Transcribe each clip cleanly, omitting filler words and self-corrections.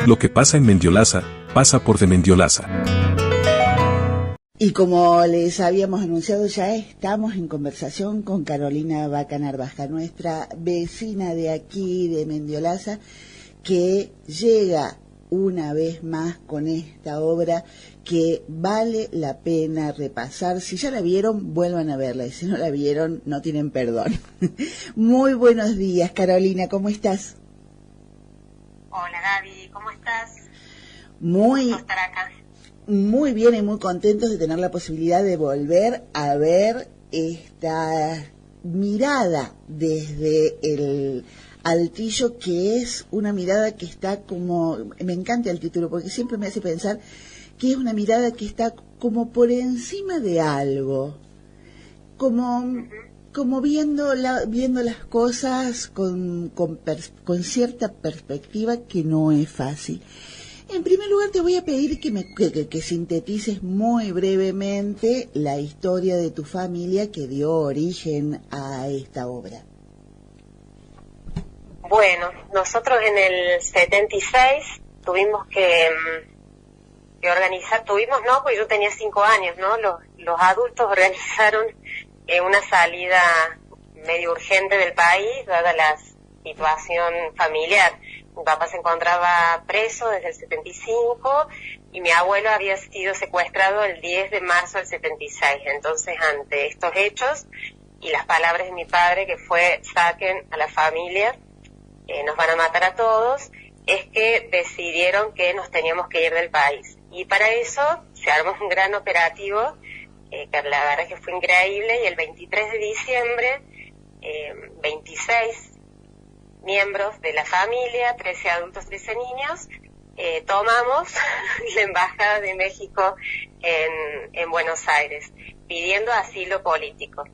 Lo que pasa en Mendiolaza, pasa por de Mendiolaza. Y como les habíamos anunciado, ya estamos en conversación con Carolina Vaca Narvaja, nuestra vecina de aquí, de Mendiolaza, que llega una vez más con esta obra que vale la pena repasar. Si ya la vieron, vuelvan a verla, y si no la vieron, no tienen perdón. Muy buenos días, Carolina, ¿cómo estás? Hola Gaby, ¿cómo estás? Muy, gusto estar acá. Muy bien y muy contentos de tener la posibilidad de volver a ver esta mirada desde el altillo, que es una mirada que está como, me encanta el título porque siempre me hace pensar que es una mirada que está como por encima de algo, como viendo las cosas con cierta perspectiva, que no es fácil. En primer lugar, te voy a pedir que sintetices muy brevemente la historia de tu familia que dio origen a esta obra. Bueno, nosotros en el 76 tuvimos que organizar, no, pues yo tenía 5 años, ¿no? Los adultos organizaron una salida medio urgente del país, dada la situación familiar. Mi papá se encontraba preso desde el 75 y mi abuelo había sido secuestrado el 10 de marzo del 76. Entonces, ante estos hechos y las palabras de mi padre, que fue: saquen a la familia, nos van a matar a todos, es que decidieron que nos teníamos que ir del país. Y para eso se armó un gran operativo, que la verdad es que fue increíble, y el 23 de diciembre, 26 miembros de la familia, 13 adultos, 13 niños, tomamos la Embajada de México en Buenos Aires, pidiendo asilo político.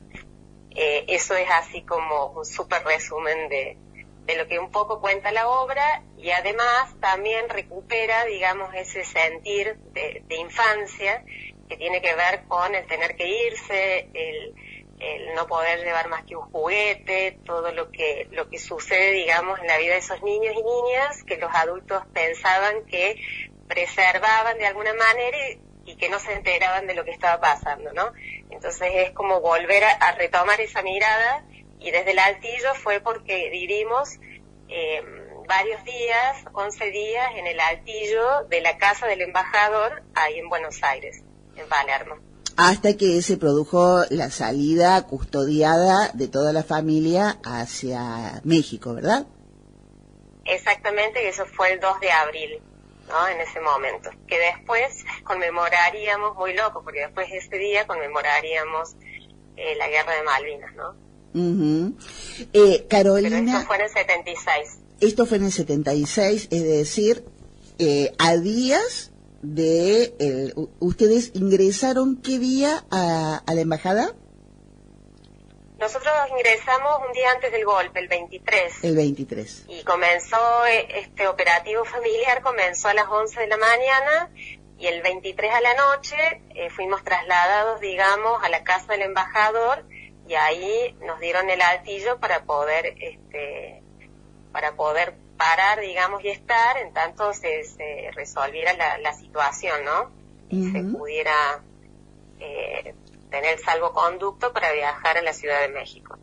Eso es así como un súper resumen de lo que un poco cuenta la obra, y además también recupera, digamos, ese sentir de infancia que tiene que ver con el tener que irse, el no poder llevar más que un juguete, todo lo que sucede, digamos, en la vida de esos niños y niñas que los adultos pensaban que preservaban de alguna manera y que no se enteraban de lo que estaba pasando, ¿no? Entonces es como volver a retomar esa mirada, y desde el altillo fue porque vivimos varios días, 11 días, en el altillo de la casa del embajador, ahí en Buenos Aires, en Palermo. Hasta que se produjo la salida custodiada de toda la familia hacia México, ¿verdad? Exactamente, eso fue el 2 de abril, ¿no? En ese momento. Que después conmemoraríamos, muy loco, porque después de ese día conmemoraríamos la Guerra de Malvinas, ¿no? Carolina... Pero esto fue en el 76. Esto fue en el 76, es decir, a días de... ¿Ustedes ingresaron qué día a la embajada? Nosotros ingresamos un día antes del golpe, el 23. El 23. Y comenzó, este operativo familiar comenzó a las 11 de la mañana, y el 23 a la noche fuimos trasladados, digamos, a la casa del embajador, y ahí nos dieron el altillo para poder parar, digamos, y estar, en tanto se resolviera la situación, ¿no? Y se pudiera tener salvoconducto para viajar a la Ciudad de México.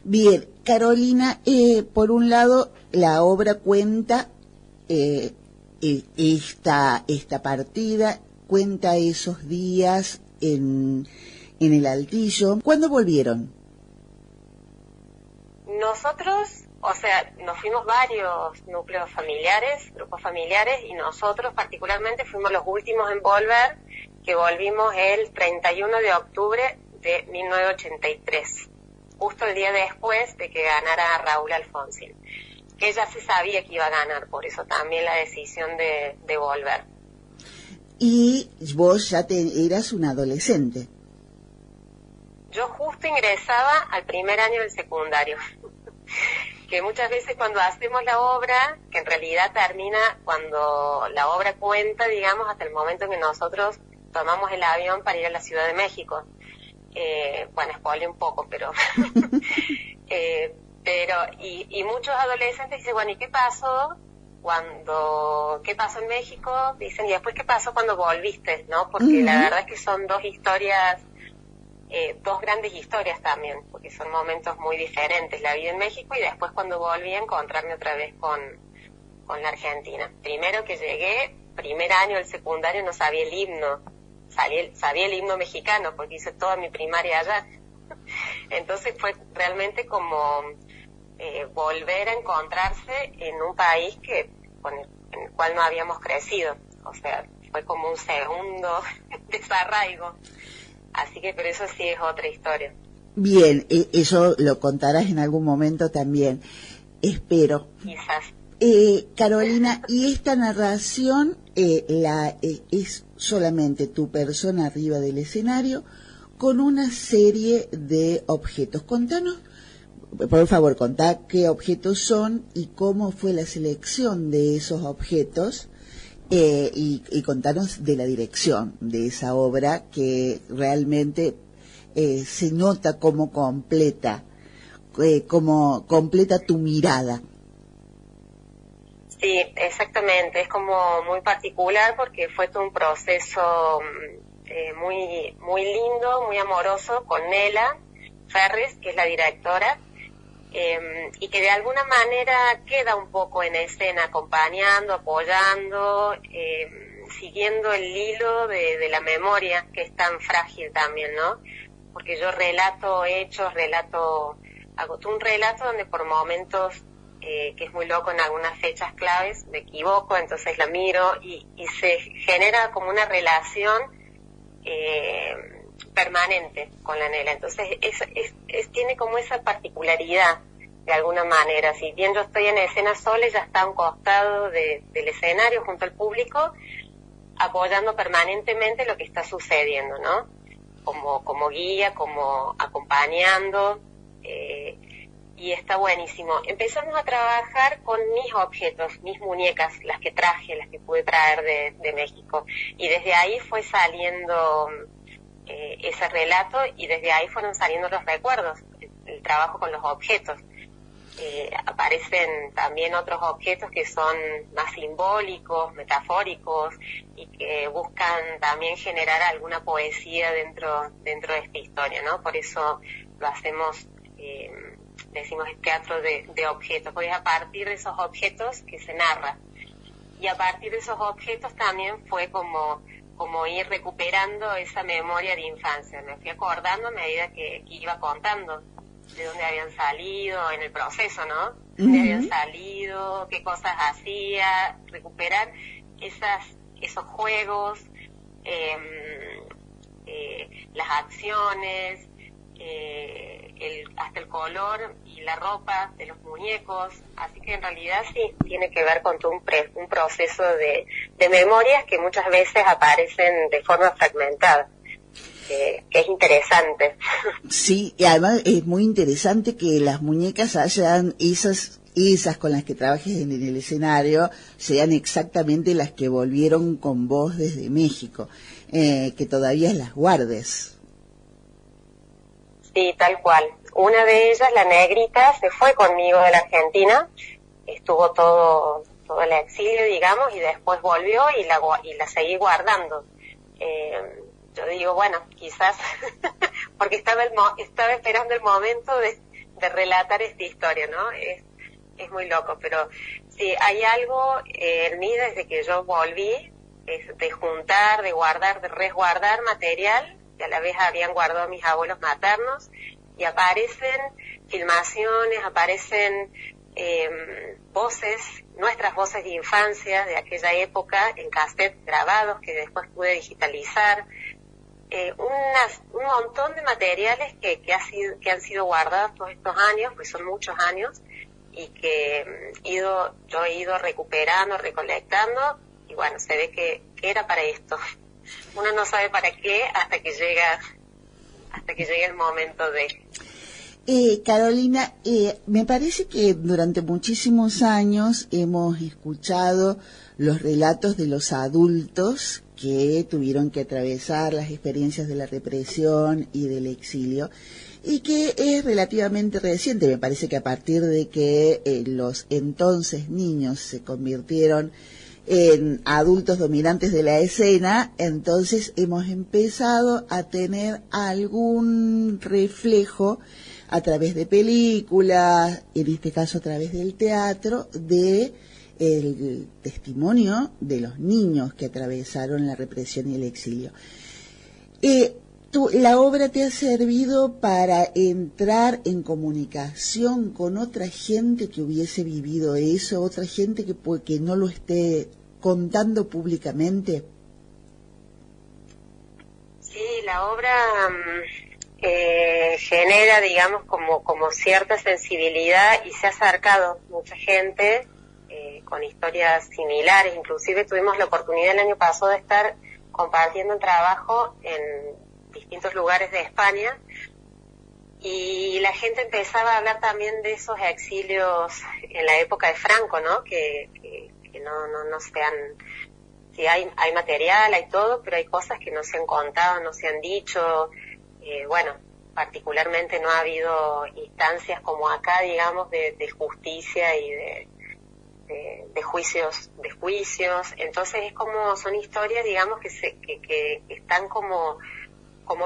Bien, Carolina, por un lado, la obra cuenta esta partida, cuenta esos días en el altillo. ¿Cuándo volvieron? Nosotros, o sea, nos fuimos varios núcleos familiares, grupos familiares, y nosotros particularmente fuimos los últimos en volver, que volvimos el 31 de octubre de 1983, justo el día después de que ganara Raúl Alfonsín, que ya se sabía que iba a ganar, por eso también la decisión de volver. Y vos ya eras una adolescente. Yo justo ingresaba al primer año del secundario, que muchas veces cuando hacemos la obra, que en realidad termina cuando la obra cuenta, digamos, hasta el momento en que nosotros tomamos el avión para ir a la Ciudad de México. Bueno, spoilé un poco, pero Pero, y muchos adolescentes dicen, bueno, ¿y qué pasó qué pasó en México? Dicen, y después, ¿qué pasó cuando volviste? ¿No? Porque la verdad es que son dos historias, dos grandes historias también, porque son momentos muy diferentes, la vida en México y después cuando volví a encontrarme otra vez con la Argentina. Primero que llegué, primer año del secundario, no sabía el himno, sabía el himno mexicano porque hice toda mi primaria allá. Entonces fue realmente como volver a encontrarse en un país en el cual no habíamos crecido. O sea, fue como un segundo desarraigo. Así que, pero eso sí es otra historia. Bien, eso lo contarás en algún momento también, espero. Quizás. Carolina, ¿y esta narración es solamente tu persona arriba del escenario con una serie de objetos? Contanos, por favor, contá qué objetos son y cómo fue la selección de esos objetos, y contanos de la dirección de esa obra que realmente se nota como completa tu mirada. Sí, exactamente, es como muy particular porque fue todo un proceso muy muy lindo, muy amoroso con Nela Ferris, que es la directora, y que de alguna manera queda un poco en escena, acompañando, apoyando, siguiendo el hilo de la memoria, que es tan frágil también, ¿no? Porque yo relato hechos, hago un relato donde por momentos, que es muy loco en algunas fechas claves, me equivoco, entonces la miro y se genera como una relación permanente con la Nela. Entonces tiene como esa particularidad de alguna manera. Si bien yo estoy en escena sola, ella está a un costado del escenario junto al público, apoyando permanentemente lo que está sucediendo, ¿no? Como guía, como acompañando, y está buenísimo. Empezamos a trabajar con mis objetos, mis muñecas, las que traje, las que pude traer de México, y desde ahí fue saliendo ese relato, y desde ahí fueron saliendo los recuerdos, el trabajo con los objetos. Aparecen también otros objetos que son más simbólicos, metafóricos, y que buscan también generar alguna poesía dentro de esta historia, ¿no? Por eso lo hacemos, decimos teatro de objetos, porque es a partir de esos objetos que se narra. Y a partir de esos objetos también fue como ir recuperando esa memoria de infancia. Me fui acordando a medida que iba contando de dónde habían salido en el proceso, ¿no? De dónde habían salido, qué cosas hacía, recuperar esos juegos, las acciones, hasta el color y la ropa de los muñecos. Así que en realidad sí tiene que ver con todo un proceso de memorias que muchas veces aparecen de forma fragmentada, que es interesante. Sí, y además es muy interesante que las muñecas hayan esas con las que trabajes en el escenario sean exactamente las que volvieron con vos desde México, que todavía las guardes. Sí, tal cual. Una de ellas, la negrita, se fue conmigo de la Argentina, estuvo todo el exilio, digamos, y después volvió y la seguí guardando. Yo digo, bueno, quizás, porque estaba esperando el momento de relatar esta historia, ¿no? Es muy loco, pero sí, hay algo en mí desde que yo volví, es de juntar, de guardar, de resguardar material, que a la vez habían guardado mis abuelos maternos, y aparecen filmaciones, aparecen voces, nuestras voces de infancia de aquella época, en cassette grabados que después pude digitalizar, un montón de materiales que han sido guardados todos estos años, pues son muchos años, y que yo he ido recuperando, recolectando, y bueno, se ve que era para esto. Uno no sabe para qué hasta que llega el momento de... Carolina, me parece que durante muchísimos años hemos escuchado los relatos de los adultos que tuvieron que atravesar las experiencias de la represión y del exilio, y que es relativamente reciente. Me parece que a partir de que los entonces niños se convirtieron en adultos dominantes de la escena, entonces hemos empezado a tener algún reflejo a través de películas, en este caso a través del teatro, de el testimonio de los niños que atravesaron la represión y el exilio. La obra te ha servido para entrar en comunicación con otra gente que hubiese vivido eso, otra gente que no lo esté contando públicamente. Sí, la obra genera, digamos, como cierta sensibilidad y se ha acercado mucha gente con historias similares. Inclusive tuvimos la oportunidad el año pasado de estar compartiendo el trabajo en distintos lugares de España y la gente empezaba a hablar también de esos exilios en la época de Franco, ¿no? Que no se han... Sí, hay material, hay todo, pero hay cosas que no se han contado, no se han dicho. Bueno, particularmente no ha habido instancias como acá, digamos, de justicia y de juicios. Entonces es como, son historias, digamos, que están como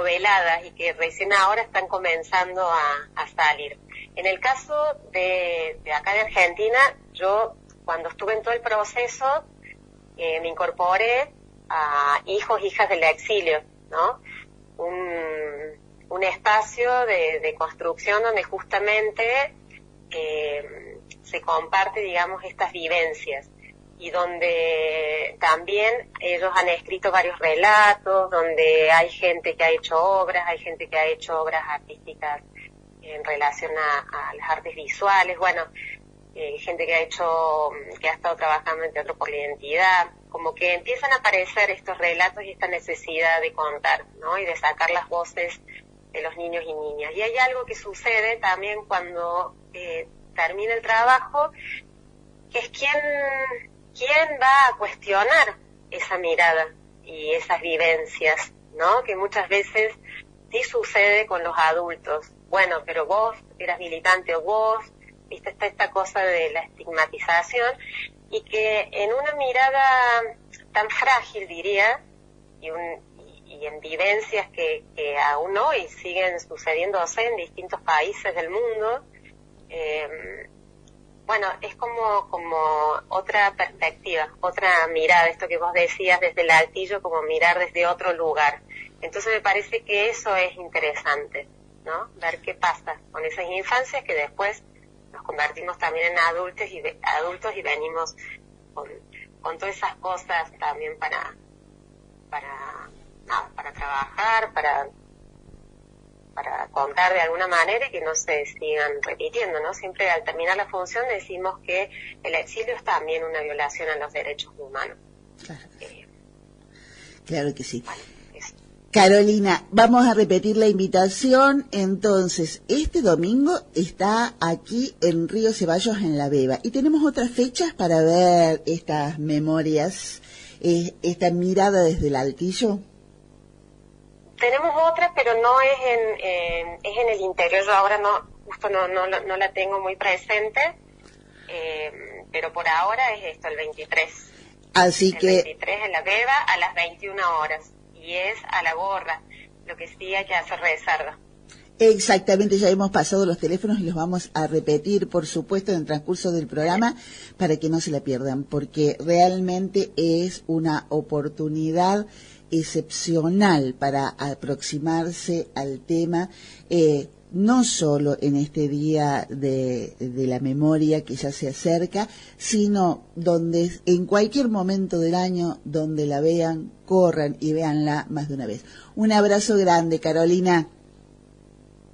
veladas y que recién ahora están comenzando a salir. En el caso de acá de Argentina, yo cuando estuve en todo el proceso me incorporé a hijas del exilio, ¿no? Un espacio de construcción donde justamente se comparte, digamos, estas vivencias y donde también ellos han escrito varios relatos, donde hay gente que ha hecho obras, hay gente que ha hecho obras artísticas en relación a las artes visuales, bueno, gente que ha estado trabajando en Teatro por la Identidad, como que empiezan a aparecer estos relatos y esta necesidad de contar, ¿no? Y de sacar las voces de los niños y niñas. Y hay algo que sucede también cuando termina el trabajo, que es quién va a cuestionar esa mirada y esas vivencias, ¿no? Que muchas veces sí sucede con los adultos. Bueno, pero vos eras militante o vos, viste, está esta cosa de la estigmatización y que en una mirada tan frágil, diría, y en vivencias que aún hoy siguen sucediéndose en distintos países del mundo, bueno, es como otra perspectiva, otra mirada, esto que vos decías desde el altillo, como mirar desde otro lugar. Entonces me parece que eso es interesante, ¿no? Ver qué pasa con esas infancias que después nos convertimos también en adultos y venimos con todas esas cosas también para trabajar, para contar de alguna manera y que no se sigan repitiendo, ¿no? Siempre al terminar la función decimos que el exilio es también una violación a los derechos humanos. Claro que sí. Bueno, eso. Carolina, vamos a repetir la invitación. Entonces, este domingo está aquí en Río Ceballos, en La Beba. Y tenemos otras fechas para ver estas memorias, esta mirada desde el altillo. Tenemos otra, pero no es en el interior. Yo ahora justo no la tengo muy presente, pero por ahora es esto, el 23. Así que... El 23 en La Beba a las 21 horas. Y es a la gorra, lo que sí hay que hacer reserva. Exactamente, ya hemos pasado los teléfonos y los vamos a repetir, por supuesto, en el transcurso del programa, para que no se la pierdan, porque realmente es una oportunidad excepcional para aproximarse al tema, no solo en este día de la memoria que ya se acerca, sino donde en cualquier momento del año donde la vean, corran y véanla más de una vez. Un abrazo grande, Carolina.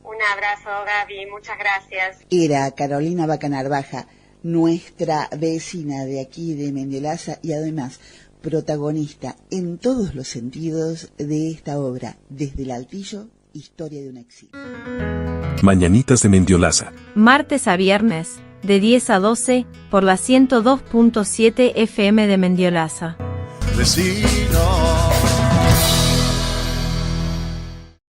Un abrazo, Gaby, muchas gracias. Era Carolina Bacanarbaja, nuestra vecina de aquí de Mendiolaza y además protagonista en todos los sentidos de esta obra, desde el altillo, historia de un exilio. Mañanitas de Mendiolaza. Martes a viernes, de 10 a 12, por la 102.7 FM de Mendiolaza. Vecino.